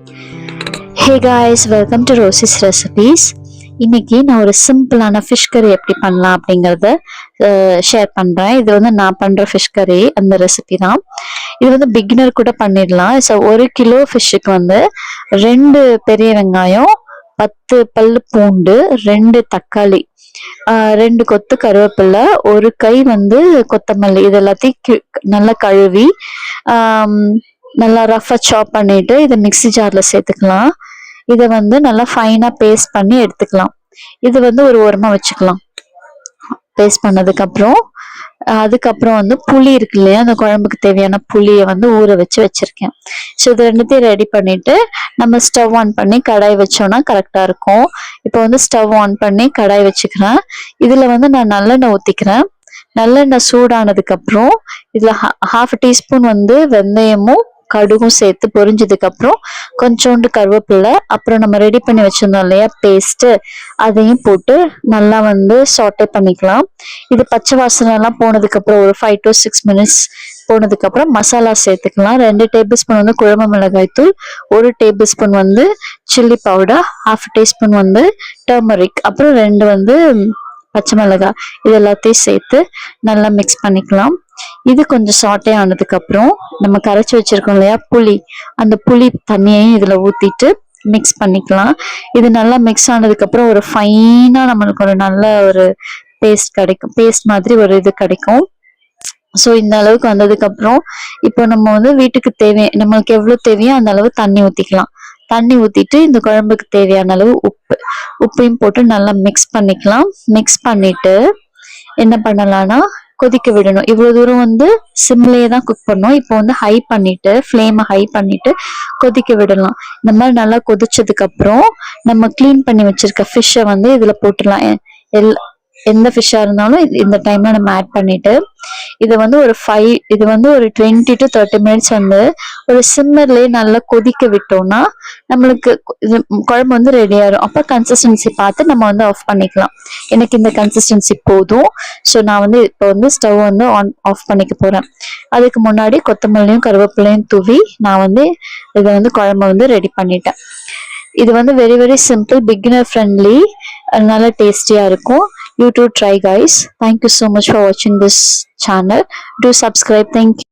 Hey guys, welcome to Rosie's Recipes. இன்னைக்கு நான் ஒரு சிம்பிளான ஃபிஷ் கறி எப்படி பண்ணலாம் அப்படிங்கறத ஷேர் பண்றேன். இது வந்து நான் பண்ற ஃபிஷ் கறி அந்த ரெசிபி தான். இது வந்து பிகினர் கூட பண்ணிடலாம். ஸோ 1 கிலோ ஃபிஷ்ஷுக்கு வந்து 2 பெரிய வெங்காயம், 10 பல்லு பூண்டு, 2 தக்காளி, 2 கொத்து கருவேப்பிலை, ஒரு கை வந்து கொத்தமல்லி, இது எல்லாத்தையும் நல்லா கழுவி நல்லா ரஃபா சாப் பண்ணிட்டு இதை மிக்ஸி ஜார்ல சேர்த்துக்கலாம். இதை வந்து நல்லா ஃபைனா பேஸ்ட் பண்ணி எடுத்துக்கலாம். இது வந்து ஒரு ஓரமா வச்சுக்கலாம். பேஸ்ட் பண்ணதுக்கு அதுக்கப்புறம் வந்து புளி இருக்கு இல்லையா, அந்த குழம்புக்கு தேவையான புளியை வந்து ஊற வச்சு வச்சிருக்கேன். ஸோ இது ரெண்டுத்தையும் ரெடி பண்ணிட்டு நம்ம ஸ்டவ் ஆன் பண்ணி கடாய் வச்சோம்னா கரெக்டா இருக்கும். இப்போ வந்து ஸ்டவ் ஆன் பண்ணி கடாய் வச்சுக்கிறேன். இதுல வந்து நான் நல்லெண்ணெய் ஊத்திக்கிறேன். நல்லெண்ணெய் சூடானதுக்கு அப்புறம் இதுல 1/2 டீஸ்பூன் வந்து வெந்தயமும் கடுகும் சேர்த்து பொரிஞ்சதுக்கு அப்புறம் கொஞ்சோண்டு கருவேப்பிலை, அப்புறம் நம்ம ரெடி பண்ணி வச்சிருந்தோம் இல்லையா பேஸ்ட், அதையும் போட்டு நல்லா வந்து சாட்டே பண்ணிக்கலாம். இது பச்சை வாசனை எல்லாம் போனதுக்கு அப்புறம் ஒரு 5 to 6 minutes போனதுக்கு அப்புறம் மசாலா சேர்த்துக்கலாம். 2 டேபிள் ஸ்பூன் வந்து குழம்பு மிளகாய் தூள், 1 டேபிள் ஸ்பூன் வந்து சில்லி பவுடர், 1/2 டீஸ்பூன் வந்து டர்மரிக், அப்புறம் 2 வந்து பச்சை மிளகாய், இது எல்லாத்தையும் சேர்த்து நல்லா மிக்ஸ் பண்ணிக்கலாம். இது கொஞ்சம் சாட்டே ஆனதுக்கு அப்புறம் நம்ம கரைச்சி வச்சிருக்கோம் இல்லையா புளி, அந்த புளி தண்ணியையும் இதுல ஊத்திட்டு மிக்ஸ் பண்ணிக்கலாம். இது நல்லா மிக்ஸ் ஆனதுக்கு அப்புறம் ஒரு ஃபைனா நம்மளுக்கு ஒரு நல்ல ஒரு பேஸ்ட் கிடைக்கும், பேஸ்ட் மாதிரி ஒரு இது கிடைக்கும். ஸோ இந்த அளவுக்கு வந்ததுக்கு அப்புறம் இப்போ நம்ம வந்து வீட்டுக்கு நம்மளுக்கு எவ்வளவு தேவையோ அந்த அளவு தண்ணி ஊத்திக்கலாம். தண்ணி ஊத்திட்டு இந்த குழம்புக்கு தேவையான அளவு உப்பையும் போட்டு நல்லா மிக்ஸ் பண்ணிக்கலாம். மிக்ஸ் பண்ணிட்டு என்ன பண்ணலாம்னா கொதிக்க விடணும். இவ்வளவு தூரம் வந்து சிம்லயே தான் குக் பண்ணணும். இப்போ வந்து ஃப்ளேமை ஹை பண்ணிட்டு கொதிக்க விடலாம். இந்த மாதிரி நல்லா கொதிச்சதுக்கு அப்புறம் நம்ம கிளீன் பண்ணி வச்சிருக்க ஃபிஷ்ஷை வந்து இதுல போட்டுடலாம். எந்த ஃபிஷ்ஷா இருந்தாலும் இந்த டைம்ல நம்ம ஆட் பண்ணிட்டு இது வந்து ஒரு 20 to 30 minutes வந்து ஒரு சிம்மர்லயே நல்லா கொதிக்க விட்டோம்னா நம்மளுக்கு குழம்பு வந்து ரெடி ஆயிடும். அப்ப கன்சிஸ்டன்சி பார்த்து நம்ம வந்து ஆஃப் பண்ணிக்கலாம். எனக்கு இந்த கன்சிஸ்டன்சி போதும். ஸோ நான் வந்து இப்போ வந்து ஸ்டவ் வந்து ஆஃப் பண்ணிக்க போறேன். அதுக்கு முன்னாடி கொத்தமல்லியும் கருவேப்பிலையும் தூவி நான் வந்து இதை வந்து குழம்பு வந்து ரெடி பண்ணிட்டேன். இது வந்து very very simple, beginner friendly, நல்ல டேஸ்டியா இருக்கும். You too try guys. Thank you so much for watching this channel. Do subscribe. Thank you.